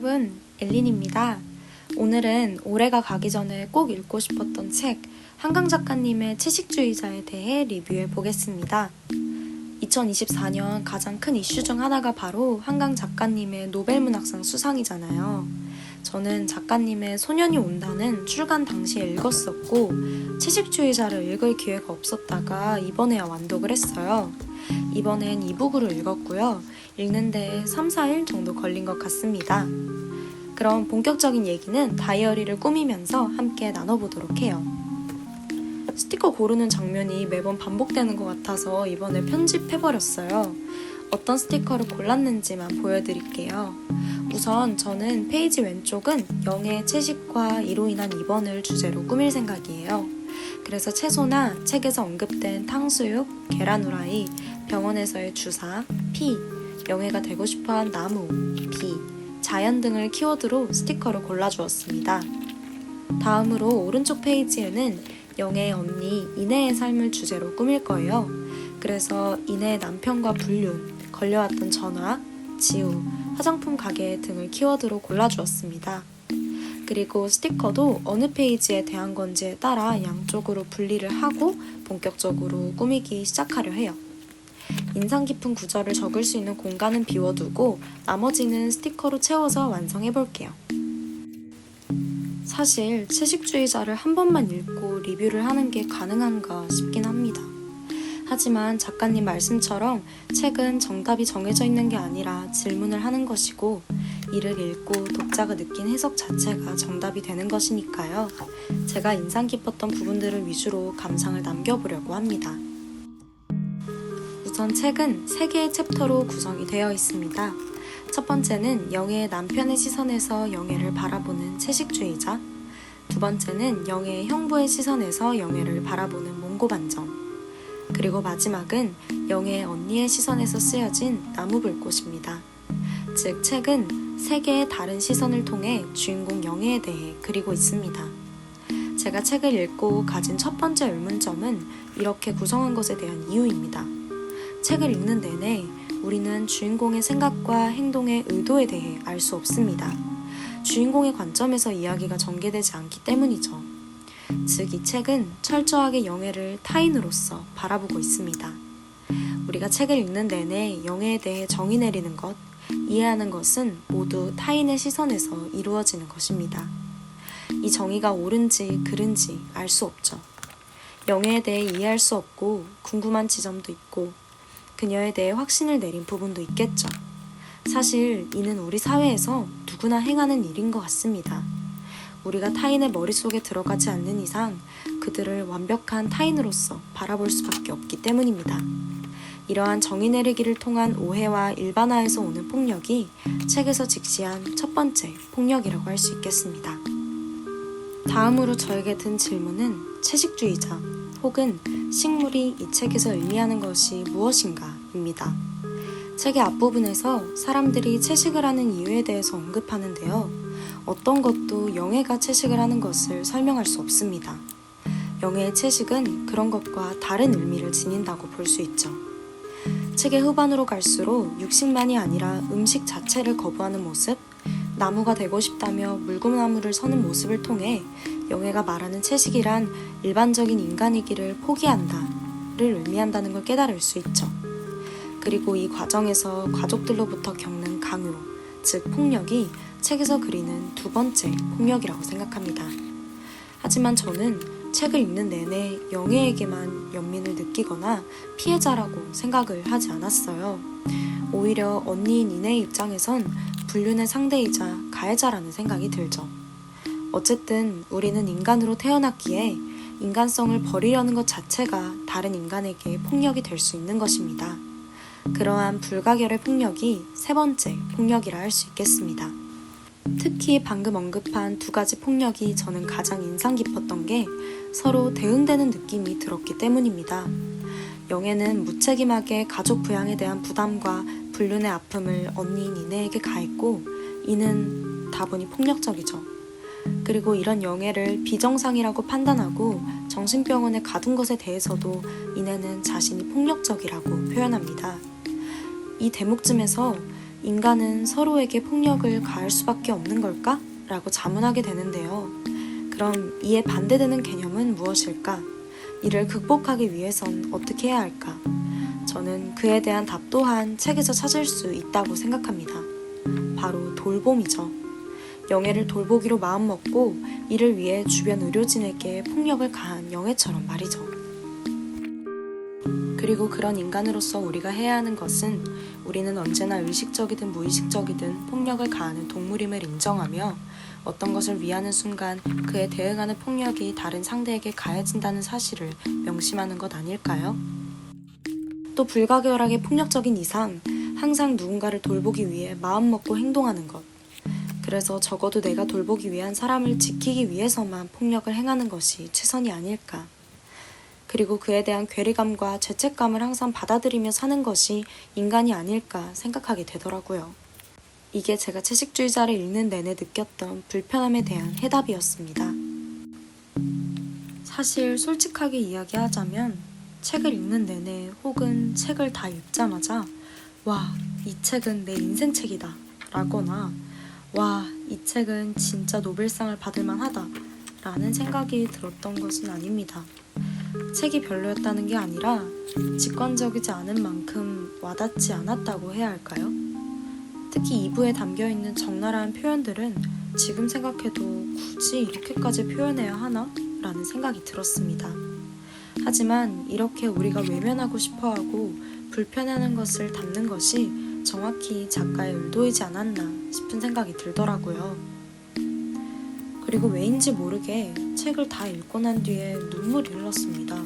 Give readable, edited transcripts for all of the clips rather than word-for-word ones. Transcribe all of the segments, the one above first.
여러분, 엘린입니다. 오늘은 올해가 가기 전에 꼭 읽고 싶었던 책, 한강 작가님의 채식주의자에 대해 리뷰해 보겠습니다. 2024년 가장 큰 이슈 중 하나가 바로 한강 작가님의 노벨문학상 수상이잖아요. 저는 작가님의 소년이 온다는 출간 당시에 읽었었고, 채식주의자를 읽을 기회가 없었다가 이번에야 완독을 했어요. 이번엔 이북으로 읽었고요. 읽는데 3-4일 정도 걸린 것 같습니다. 그럼 본격적인 얘기는 다이어리를 꾸미면서 함께 나눠보도록 해요. 스티커 고르는 장면이 매번 반복되는 것 같아서 이번에 편집해버렸어요. 어떤 스티커를 골랐는지만 보여드릴게요. 우선 저는 페이지 왼쪽은 영의 채식과 이로 인한 입원을 주제로 꾸밀 생각이에요. 그래서 채소나 책에서 언급된 탕수육, 계란 후라이, 병원에서의 주사, 피, 영예가 되고 싶어한 나무, 비, 자연 등을 키워드로 스티커를 골라주었습니다. 다음으로 오른쪽 페이지에는 영예의 언니 이내의 삶을 주제로 꾸밀 거예요. 그래서 이내의 남편과 불륜, 걸려왔던 전화, 지우, 화장품 가게 등을 키워드로 골라주었습니다. 그리고 스티커도 어느 페이지에 대한 건지에 따라 양쪽으로 분리를 하고 본격적으로 꾸미기 시작하려 해요. 인상 깊은 구절을 적을 수 있는 공간은 비워두고 나머지는 스티커로 채워서 완성해볼게요. 사실 채식주의자를 한 번만 읽고 리뷰를 하는 게 가능한가 싶긴 합니다. 하지만 작가님 말씀처럼 책은 정답이 정해져 있는 게 아니라 질문을 하는 것이고 이를 읽고 독자가 느낀 해석 자체가 정답이 되는 것이니까요. 제가 인상 깊었던 부분들을 위주로 감상을 남겨보려고 합니다. 우선 책은 3개의 챕터로 구성이 되어 있습니다. 첫 번째는 영예의 남편의 시선에서 영예를 바라보는 채식주의자, 두 번째는 영예의 형부의 시선에서 영예를 바라보는 몽고반점, 그리고 마지막은 영예의 언니의 시선에서 쓰여진 나무불꽃입니다. 즉 책은 3개의 다른 시선을 통해 주인공 영예에 대해 그리고 있습니다. 제가 책을 읽고 가진 첫 번째 의문점은 이렇게 구성한 것에 대한 이유입니다. 책을 읽는 내내 우리는 주인공의 생각과 행동의 의도에 대해 알 수 없습니다. 주인공의 관점에서 이야기가 전개되지 않기 때문이죠. 즉, 이 책은 철저하게 영예를 타인으로서 바라보고 있습니다. 우리가 책을 읽는 내내 영예에 대해 정의 내리는 것, 이해하는 것은 모두 타인의 시선에서 이루어지는 것입니다. 이 정의가 옳은지 그른지 알 수 없죠. 영예에 대해 이해할 수 없고 궁금한 지점도 있고 그녀에 대해 확신을 내린 부분도 있겠죠. 사실 이는 우리 사회에서 누구나 행하는 일인 것 같습니다. 우리가 타인의 머릿속에 들어가지 않는 이상 그들을 완벽한 타인으로서 바라볼 수밖에 없기 때문입니다. 이러한 정의 내리기를 통한 오해와 일반화에서 오는 폭력이 책에서 직시한 첫 번째 폭력이라고 할 수 있겠습니다. 다음으로 저에게 든 질문은 채식주의자 혹은 식물이 이 책에서 의미하는 것이 무엇인가 입니다. 책의 앞부분에서 사람들이 채식을 하는 이유에 대해서 언급하는데요. 어떤 것도 영예가 채식을 하는 것을 설명할 수 없습니다. 영예의 채식은 그런 것과 다른 의미를 지닌다고 볼 수 있죠. 책의 후반으로 갈수록 육식만이 아니라 음식 자체를 거부하는 모습, 나무가 되고 싶다며 물구나무를 서는 모습을 통해 영예가 말하는 채식이란 일반적인 인간이기를 포기한다를 의미한다는 걸 깨달을 수 있죠. 그리고 이 과정에서 가족들로부터 겪는 강요, 즉 폭력이 책에서 그리는 두 번째 폭력이라고 생각합니다. 하지만 저는 책을 읽는 내내 영예에게만 연민을 느끼거나 피해자라고 생각을 하지 않았어요. 오히려 언니인 이내의 입장에선 불륜의 상대이자 가해자라는 생각이 들죠. 어쨌든 우리는 인간으로 태어났기에 인간성을 버리려는 것 자체가 다른 인간에게 폭력이 될 수 있는 것입니다. 그러한 불가결의 폭력이 세 번째 폭력이라 할 수 있겠습니다. 특히 방금 언급한 두 가지 폭력이 저는 가장 인상 깊었던 게 서로 대응되는 느낌이 들었기 때문입니다. 영예는 무책임하게 가족 부양에 대한 부담과 불륜의 아픔을 언니인 이내에게 가했고 이는 다분히 폭력적이죠. 그리고 이런 영예를 비정상이라고 판단하고 정신병원에 가둔 것에 대해서도 이내는 자신이 폭력적이라고 표현합니다. 이 대목쯤에서 인간은 서로에게 폭력을 가할 수밖에 없는 걸까? 라고 자문하게 되는데요. 그럼 이에 반대되는 개념은 무엇일까? 이를 극복하기 위해선 어떻게 해야 할까? 저는 그에 대한 답 또한 책에서 찾을 수 있다고 생각합니다. 바로 돌봄이죠. 영애를 돌보기로 마음먹고 이를 위해 주변 의료진에게 폭력을 가한 영애처럼 말이죠. 그리고 그런 인간으로서 우리가 해야 하는 것은 우리는 언제나 의식적이든 무의식적이든 폭력을 가하는 동물임을 인정하며 어떤 것을 위하는 순간 그에 대응하는 폭력이 다른 상대에게 가해진다는 사실을 명심하는 것 아닐까요? 또 불가결하게 폭력적인 이상 항상 누군가를 돌보기 위해 마음먹고 행동하는 것. 그래서 적어도 내가 돌보기 위한 사람을 지키기 위해서만 폭력을 행하는 것이 최선이 아닐까. 그리고 그에 대한 괴리감과 죄책감을 항상 받아들이며 사는 것이 인간이 아닐까 생각하게 되더라고요. 이게 제가 채식주의자를 읽는 내내 느꼈던 불편함에 대한 해답이었습니다. 사실 솔직하게 이야기하자면 책을 읽는 내내 혹은 책을 다 읽자마자 와, 이 책은 내 인생 책이다 라거나 와, 이 책은 진짜 노벨상을 받을 만하다 라는 생각이 들었던 것은 아닙니다. 책이 별로였다는 게 아니라 직관적이지 않은 만큼 와닿지 않았다고 해야 할까요? 특히 2부에 담겨있는 적나라한 표현들은 지금 생각해도 굳이 이렇게까지 표현해야 하나? 라는 생각이 들었습니다. 하지만 이렇게 우리가 외면하고 싶어하고 불편해하는 것을 담는 것이 정확히 작가의 의도이지 않았나 싶은 생각이 들더라고요. 그리고 왜인지 모르게 책을 다 읽고 난 뒤에 눈물이 흘렀습니다.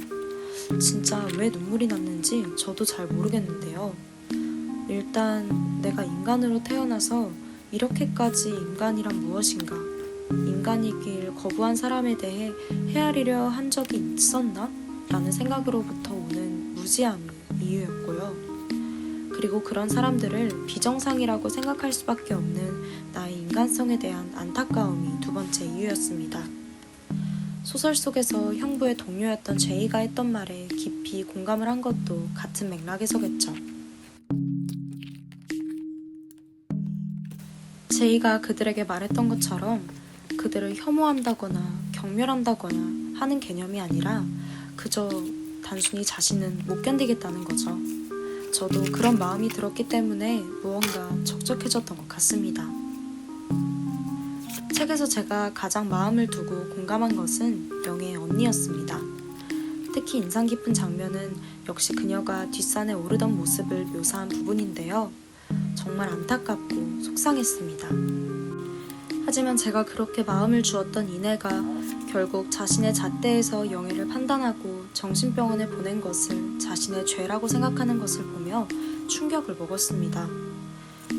진짜 왜 눈물이 났는지 저도 잘 모르겠는데요. 일단 내가 인간으로 태어나서 이렇게까지 인간이란 무엇인가, 인간이길 거부한 사람에 대해 헤아리려 한 적이 있었나? 라는 생각으로부터 오는 무지함이 이유였고요. 그리고 그런 사람들을 비정상이라고 생각할 수밖에 없는 나의 인간성에 대한 안타까움이 두 번째 이유였습니다. 소설 속에서 형부의 동료였던 제이가 했던 말에 깊이 공감을 한 것도 같은 맥락에서겠죠. 제이가 그들에게 말했던 것처럼 그들을 혐오한다거나 경멸한다거나 하는 개념이 아니라 그저 단순히 자신은 못 견디겠다는 거죠. 저도 그런 마음이 들었기 때문에 무언가 적적해졌던 것 같습니다. 책에서 제가 가장 마음을 두고 공감한 것은 영애의 언니였습니다. 특히 인상 깊은 장면은 역시 그녀가 뒷산에 오르던 모습을 묘사한 부분인데요. 정말 안타깝고 속상했습니다. 하지만 제가 그렇게 마음을 주었던 이내가 결국 자신의 잣대에서 영애를 판단하고 정신병원에 보낸 것을 자신의 죄라고 생각하는 것을 보며 충격을 먹었습니다.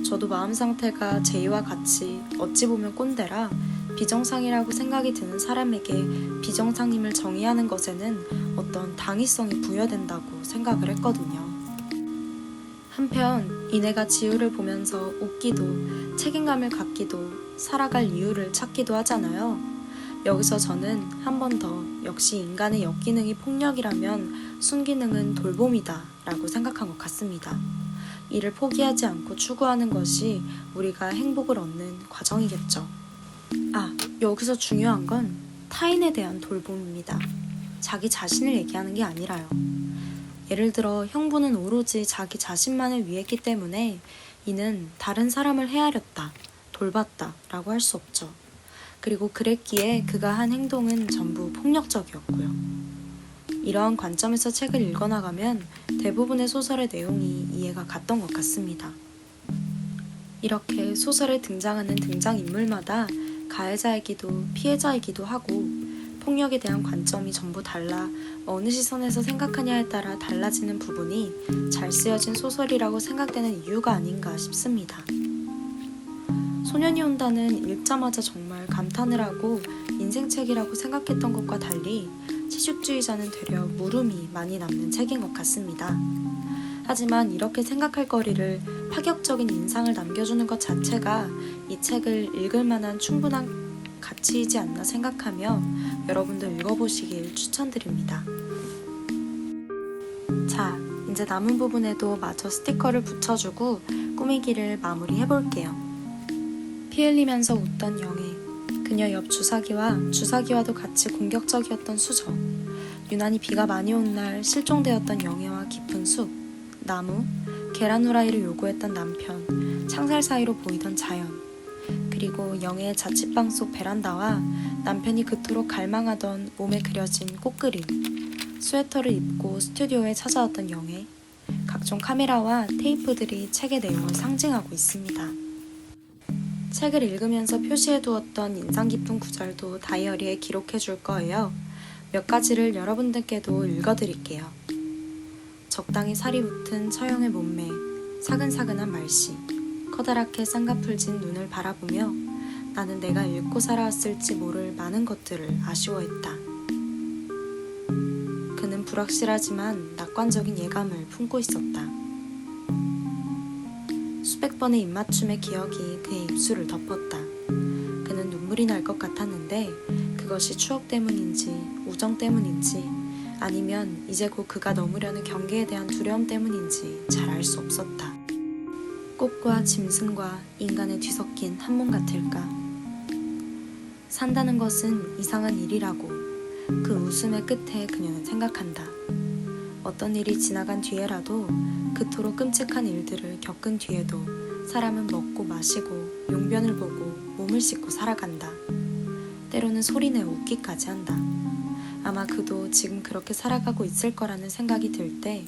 저도 마음 상태가 제이와 같이 어찌 보면 꼰대라 비정상이라고 생각이 드는 사람에게 비정상임을 정의하는 것에는 어떤 당위성이 부여된다고 생각을 했거든요. 한편 이내가 지우를 보면서 웃기도 책임감을 갖기도 살아갈 이유를 찾기도 하잖아요. 여기서 저는 한 번 더 역시 인간의 역기능이 폭력이라면 순기능은 돌봄이다 라고 생각한 것 같습니다. 이를 포기하지 않고 추구하는 것이 우리가 행복을 얻는 과정이겠죠. 여기서 중요한 건 타인에 대한 돌봄입니다. 자기 자신을 얘기하는 게 아니라요. 예를 들어 형부는 오로지 자기 자신만을 위했기 때문에 이는 다른 사람을 헤아렸다, 돌봤다 라고 할 수 없죠. 그리고 그랬기에 그가 한 행동은 전부 폭력적이었고요. 이러한 관점에서 책을 읽어나가면 대부분의 소설의 내용이 이해가 갔던 것 같습니다. 이렇게 소설에 등장하는 등장인물마다 가해자이기도 피해자이기도 하고 폭력에 대한 관점이 전부 달라 어느 시선에서 생각하냐에 따라 달라지는 부분이 잘 쓰여진 소설이라고 생각되는 이유가 아닌가 싶습니다. 소년이 온다는 읽자마자 정말 감탄을 하고 인생책이라고 생각했던 것과 달리 채식주의자는 되려 물음이 많이 남는 책인 것 같습니다. 하지만 이렇게 생각할 거리를 파격적인 인상을 남겨주는 것 자체가 이 책을 읽을 만한 충분한 가치이지 않나 생각하며 여러분도 읽어보시길 추천드립니다. 자, 이제 남은 부분에도 마저 스티커를 붙여주고 꾸미기를 마무리해볼게요. 피 흘리면서 웃던 영애, 그녀 옆 주사기와도 같이 공격적이었던 수저, 유난히 비가 많이 온 날 실종되었던 영애와 깊은 숲, 나무, 계란 후라이를 요구했던 남편, 창살 사이로 보이던 자연, 그리고 영애의 자취방 속 베란다와 남편이 그토록 갈망하던 몸에 그려진 꽃그림, 스웨터를 입고 스튜디오에 찾아왔던 영애, 각종 카메라와 테이프들이 책의 내용을 상징하고 있습니다. 책을 읽으면서 표시해두었던 인상 깊은 구절도 다이어리에 기록해 줄 거예요. 몇 가지를 여러분들께도 읽어드릴게요. 적당히 살이 붙은 처형의 몸매, 사근사근한 말씨, 커다랗게 쌍꺼풀진 눈을 바라보며 나는 내가 잃고 살아왔을지 모를 많은 것들을 아쉬워했다. 그는 불확실하지만 낙관적인 예감을 품고 있었다. 수백 번의 입맞춤의 기억이 그의 입술을 덮었다. 그는 눈물이 날 것 같았는데 그것이 추억 때문인지 우정 때문인지 아니면 이제 곧 그가 넘으려는 경계에 대한 두려움 때문인지 잘 알 수 없었다. 꽃과 짐승과 인간의 뒤섞인 한 몸 같을까? 산다는 것은 이상한 일이라고 그 웃음의 끝에 그녀는 생각한다. 어떤 일이 지나간 뒤에라도 그토록 끔찍한 일들을 겪은 뒤에도 사람은 먹고 마시고 용변을 보고 몸을 씻고 살아간다. 때로는 소리내어 웃기까지 한다. 아마 그도 지금 그렇게 살아가고 있을 거라는 생각이 들 때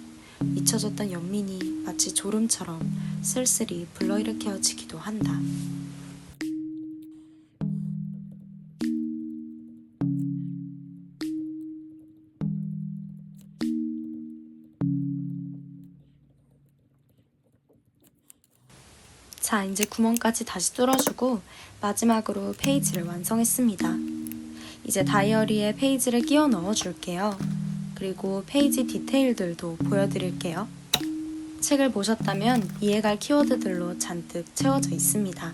잊혀졌던 연민이 마치 졸음처럼 쓸쓸히 불러일으켜지기도 한다. 자, 이제 구멍까지 다시 뚫어주고 마지막으로 페이지를 완성했습니다. 이제 다이어리에 페이지를 끼워 넣어줄게요. 그리고 페이지 디테일들도 보여드릴게요. 책을 보셨다면 이해갈 키워드들로 잔뜩 채워져 있습니다.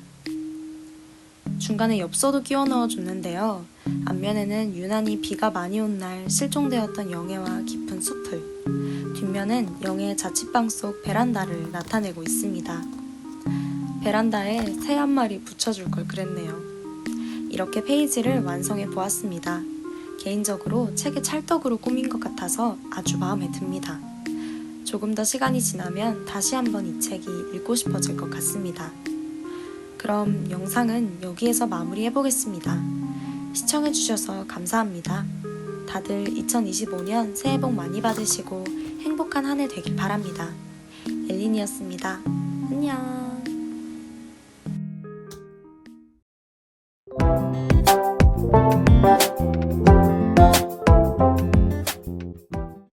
중간에 엽서도 끼워 넣어줬는데요. 앞면에는 유난히 비가 많이 온 날 실종되었던 영애와 깊은 숲을, 뒷면은 영애의 자취방 속 베란다를 나타내고 있습니다. 베란다에 새 한 마리 붙여줄 걸 그랬네요. 이렇게 페이지를 완성해 보았습니다. 개인적으로 책의 찰떡으로 꾸민 것 같아서 아주 마음에 듭니다. 조금 더 시간이 지나면 다시 한번 이 책이 읽고 싶어질 것 같습니다. 그럼 영상은 여기에서 마무리해 보겠습니다. 시청해주셔서 감사합니다. 다들 2025년 새해 복 많이 받으시고 행복한 한 해 되길 바랍니다. 엘린이었습니다. 안녕.